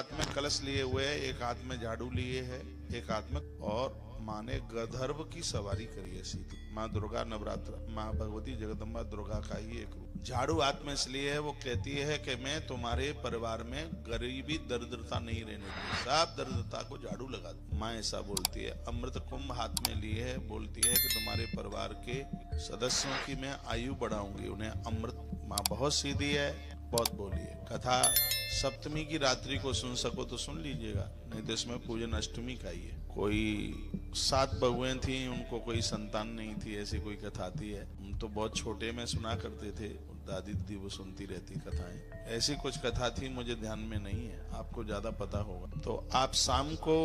हाथ में कलश लिए हुए है, एक हाथ में झाड़ू लिए है, एक हाथ में, और माँ ने गधर्व की सवारी करी है सीधी। माँ दुर्गा नवरात्र, माँ भगवती जगदम्बा दुर्गा का ही एक रूप। झाड़ू हाथ में इसलिए है, वो कहती है कि मैं तुम्हारे परिवार में गरीबी दरिद्रता नहीं रहने दूंगी, सब दरिद्रता को झाड़ू लगा दूं। माँ ऐसा बोलती है। अमृत कुंभ हाथ में लिए है, बोलती है कि तुम्हारे परिवार के सदस्यों की मैं आयु बढ़ाऊंगी, उन्हें अमृत। माँ बहुत सीधी है, बहुत बोली है। कथा सप्तमी की रात्रि को सुन सको तो सुन लीजिएगा, नहीं तो इसमें पूजन अष्टमी का ही है। कोई 7 बहुएं थी, उनको कोई संतान नहीं थी, ऐसी कोई कथा आती है। हम तो बहुत छोटे में सुना करते थे, दादी दीदी वो सुनती रहती कथाएं। ऐसी कुछ कथा थी, मुझे ध्यान में नहीं है, आपको ज्यादा पता होगा। तो आप शाम को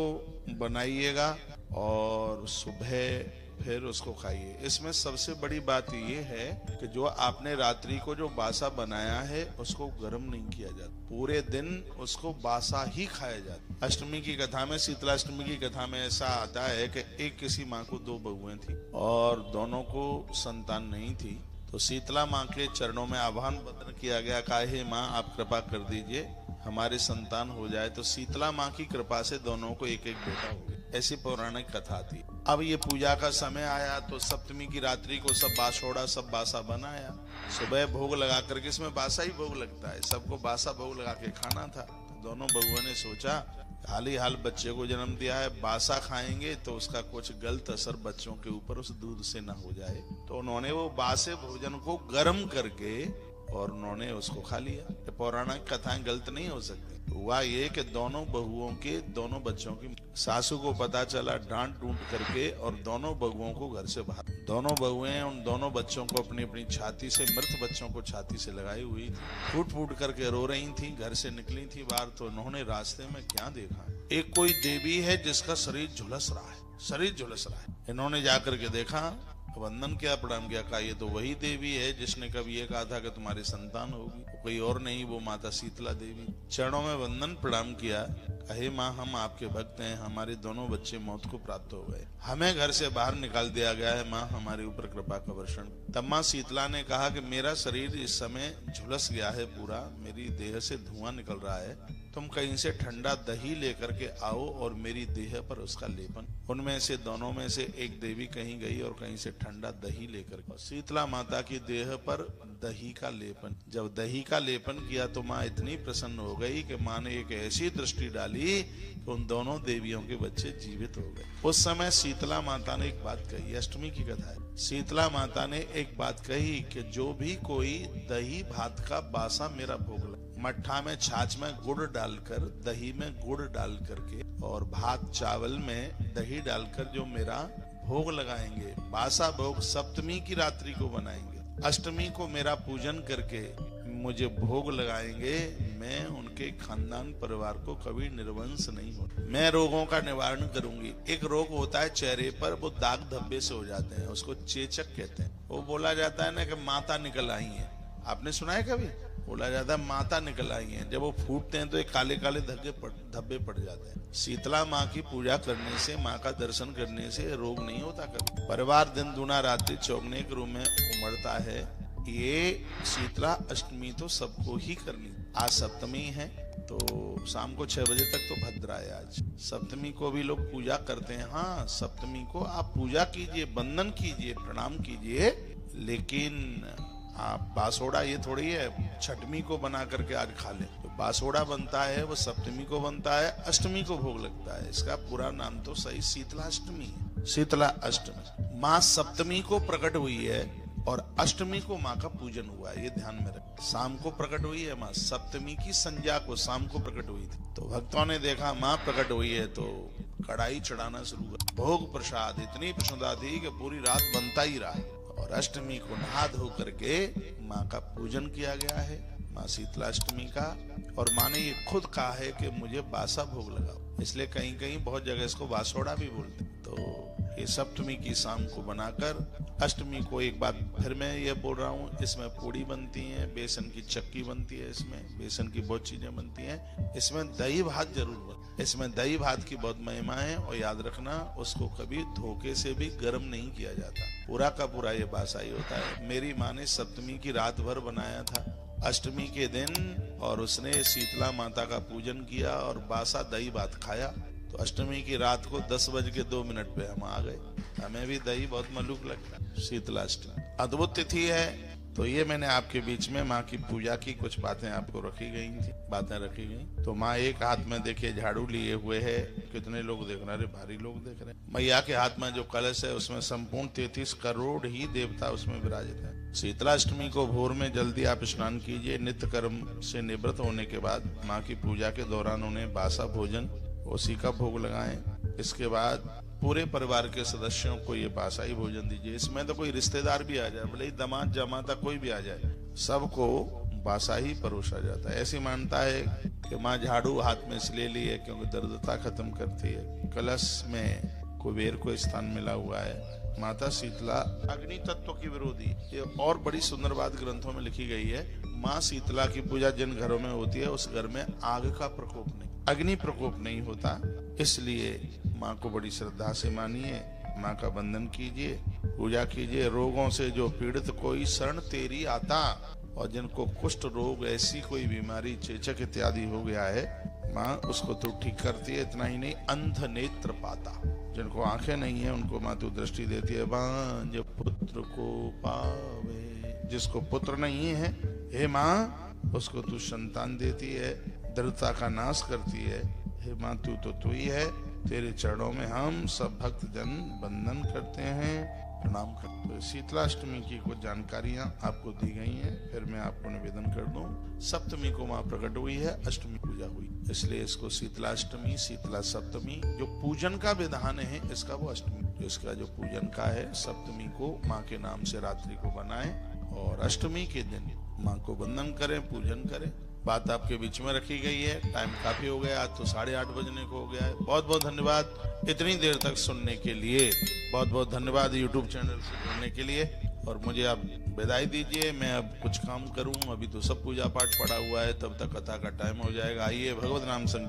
बनाइएगा और सुबह फिर उसको खाइए। इसमें सबसे बड़ी बात ये है कि जो आपने रात्रि को जो बासा बनाया है उसको गर्म नहीं किया जाता, पूरे दिन उसको बासा ही खाया जाता। अष्टमी की कथा में, शीतला अष्टमी की कथा में ऐसा आता है कि एक किसी माँ को 2 बहुएं थी और दोनों को संतान नहीं थी। तो शीतला माँ के चरणों में आह्वान बंदन किया गया, कहा हे माँ आप कृपा कर दीजिए हमारे संतान हो जाए। तो शीतला माँ की कृपा से दोनों को एक एक बेटा हो गया। ऐसी पौराणिक कथा थी। अब ये पूजा का समय आया तो सप्तमी की रात्रि को सब बासोड़ा, सब बासा बनाया। सुबह भोग लगा करके, इसमें बासा ही भोग लगता है, सबको बासा भोग लगा के खाना था। तो दोनों बहुओं ने सोचा हाल ही हाल बच्चे को जन्म दिया है, बासा खाएंगे तो उसका कुछ गलत असर बच्चों के ऊपर उस दूध से ना हो जाए। तो उन्होंने वो बासे भोजन को गर्म करके और उन्होंने उसको खा लिया। पौराणिक कथाएं गलत नहीं हो सकती। हुआ ये कि दोनों बहुओं के, दोनों बच्चों की सासू को पता चला, डांट डूंट करके, और दोनों बहुओं को घर से बाहर। दोनों बहुएं उन दोनों बच्चों को अपनी अपनी छाती से, मृत बच्चों को छाती से लगाई हुई थी, फूट फूट करके रो रही थी। घर से निकली थी बाहर तो उन्होंने रास्ते में क्या देखा, एक कोई देवी है जिसका शरीर झुलस रहा है, शरीर झुलस रहा है। इन्होंने जाकर के देखा, वंदन किया, प्रणाम किया, कहा ये तो वही देवी है जिसने कभी ये कहा था कि तुम्हारी संतान होगी, कोई और नहीं, वो माता शीतला देवी। चरणों में वंदन प्रणाम किया, कहे माँ हम आपके भक्त हैं, हमारे दोनों बच्चे मौत को प्राप्त हो गए, हमें घर से बाहर निकाल दिया गया है, माँ हमारे ऊपर कृपा का वर्षण। तब माँ शीतला ने कहा कि मेरा शरीर इस समय झुलस गया है पूरा, मेरी देह से धुआं निकल रहा है, तुम कहीं से ठंडा दही लेकर के आओ और मेरी देह पर उसका लेपन। उनमें से दोनों में से एक देवी कहीं गई और कहीं से ठंडा दही लेकर, शीतला माता की देह पर दही का लेपन। जब दही का लेपन किया तो माँ इतनी प्रसन्न हो गई कि माँ ने एक ऐसी दृष्टि डाली कि उन दोनों देवियों के बच्चे जीवित हो गए। उस समय शीतला माता ने एक बात कही, अष्टमी की कथा है। शीतला माता ने एक बात कही कि जो भी कोई दही भात का बासा मेरा भोग, मट्ठा में छाछ में गुड़ डालकर, दही में गुड़ डाल करके और भात चावल में दही डालकर जो मेरा भोग लगाएंगे, बासा भोग सप्तमी की रात्रि को बनाएंगे, अष्टमी को मेरा पूजन करके मुझे भोग लगाएंगे, मैं उनके खानदान परिवार को कभी निर्वंश नहीं हो, मैं रोगों का निवारण करूंगी। एक रोग होता है चेहरे पर, वो दाग धब्बे से हो जाते हैं, उसको चेचक कहते हैं। वो बोला जाता है ना कि माता निकल आई है, आपने सुना है कभी? बोला जाता है माता निकल आई है। जब वो फूटते हैं तो एक काले काले धब्बे पड़ जाते हैं। शीतला माँ की पूजा करने से, माँ का दर्शन करने से रोग नहीं होता कभी। परिवार दिन दूना रात्रि चौगने के रूप में उमड़ता है। ये शीतला अष्टमी तो सबको ही करनी। आज सप्तमी है तो शाम को 6 बजे तक तो भद्रा है। आज सप्तमी को भी लोग पूजा करते हैं। हाँ, सप्तमी को आप पूजा कीजिए, बंदन कीजिए, प्रणाम कीजिए, लेकिन आप बासोड़ा ये थोड़ी है छठमी को बना करके आज खा ले। तो बासोड़ा बनता है वो सप्तमी को बनता है, अष्टमी को भोग लगता है। इसका पूरा नाम तो सही शीतला अष्टमी है। शीतला अष्टमी, माँ सप्तमी को प्रकट हुई है और अष्टमी को माँ का पूजन हुआ है, ये ध्यान में रखें। शाम को प्रकट हुई है माँ, सप्तमी की संध्या को शाम को प्रकट हुई थी। तो भक्तों ने देखा माँ प्रकट हुई है तो कढ़ाई चढ़ाना शुरू कर, भोग प्रसाद इतनी प्रसन्नता थी कि पूरी रात बनता ही रहा। और अष्टमी को नहा धो करके माँ का पूजन किया गया है, माँ शीतला अष्टमी का। और माँ ने ये खुद कहा है कि मुझे बासा भोग लगाओ, इसलिए कहीं कहीं बहुत जगह इसको बासोड़ा भी बोलते। तो ये सप्तमी की शाम को बनाकर अष्टमी को, एक बात फिर मैं ये बोल रहा हूँ, इसमें पूड़ी बनती है, बेसन की चक्की बनती है, इसमें बेसन की बहुत चीजें बनती हैं, इसमें दही भात जरूर बनता है। इसमें दही भात की बहुत महिमा है। और याद रखना, उसको कभी धोखे से भी गर्म नहीं किया जाता, पूरा का पूरा ये बासा ही होता है। मेरी माँ ने सप्तमी की रात भर बनाया था अष्टमी के दिन और उसने शीतला माता का पूजन किया और बासा दही भात खाया। तो अष्टमी की रात को 10:02 पे हम आ गए। हमें भी दही बहुत मलूक लगता है। शीतलाष्टमी अद्भुत तिथि है। तो ये मैंने आपके बीच में माँ की पूजा की कुछ बातें आपको रखी गई थी, बातें रखी गई। तो माँ एक हाथ में देखिए झाड़ू लिए हुए है। कितने लोग देख रहे हैं? भारी लोग देख रहे हैं। मैया के हाथ में जो कलश है उसमें संपूर्ण 33 करोड़ ही देवता उसमें विराजित है। शीतलाष्टमी को भोर में जल्दी आप स्नान कीजिए। नित्य कर्म से निवृत्त होने के बाद माँ की पूजा के दौरान उन्हें बासा भोजन उसी का भोग लगाएं। इसके बाद पूरे परिवार के सदस्यों को ये बासा ही भोजन दीजिए। इसमें तो कोई रिश्तेदार भी आ जाए, भले ही दामाद जमाता कोई भी आ जाए, सबको बासा ही परोसा जाता है। ऐसी मानता है कि माँ झाड़ू हाथ में इसलिए ली है क्योंकि दरिद्रता खत्म करती है। कलश में कुबेर को स्थान मिला हुआ है। माता शीतला अग्नि तत्व की विरोधी। ये और बड़ी सुंदर बात ग्रंथों में लिखी गई है। माँ शीतला की पूजा जिन घरों में होती है उस घर में आग का प्रकोप नहीं, अग्नि प्रकोप नहीं होता। इसलिए माँ को बड़ी श्रद्धा से मानिए, माँ का वंदन कीजिए, पूजा कीजिए। रोगों से जो पीड़ित कोई शरण तेरी आता, और जिनको कुष्ठ रोग ऐसी कोई बीमारी चेचक इत्यादि हो गया है, माँ उसको तो ठीक करती है। इतना ही नहीं, अंध नेत्र पाता, जिनको आंखें नहीं है उनको माँ तो दृष्टि देती है। बांझ पुत्र को पावे, जिसको पुत्र नहीं है हे माँ उसको तू संतान देती है। दरिद्रता का नाश करती है। हे माँ तू ही है। तेरे चरणों में हम सब भक्त जन वंदन करते हैं, प्रणाम करते हैं। शीतलाष्टमी की कुछ जानकारियां आपको दी गई हैं, फिर मैं आपको निवेदन कर दूं। सप्तमी को माँ प्रकट हुई है, अष्टमी पूजा हुई, इसलिए इसको शीतलाष्टमी, शीतला सप्तमी। जो पूजन का विधान है इसका वो अष्टमी, इसका जो पूजन का है सप्तमी को माँ के नाम से रात्रि को बनाएं और अष्टमी के दिन माँ को वंदन करें, पूजन करें। बात आपके बीच में रखी गई है। टाइम काफी हो गया, आज तो 8:30 बजने को हो गया है। बहुत बहुत धन्यवाद इतनी देर तक सुनने के लिए। बहुत बहुत धन्यवाद यूट्यूब चैनल से जुड़ने के लिए। और मुझे आप विदाई दीजिए, मैं अब कुछ काम करूं। अभी तो सब पूजा पाठ पड़ा हुआ है, तब तक कथा का टाइम हो जाएगा। आइए भगवत नाम संकीर्तन।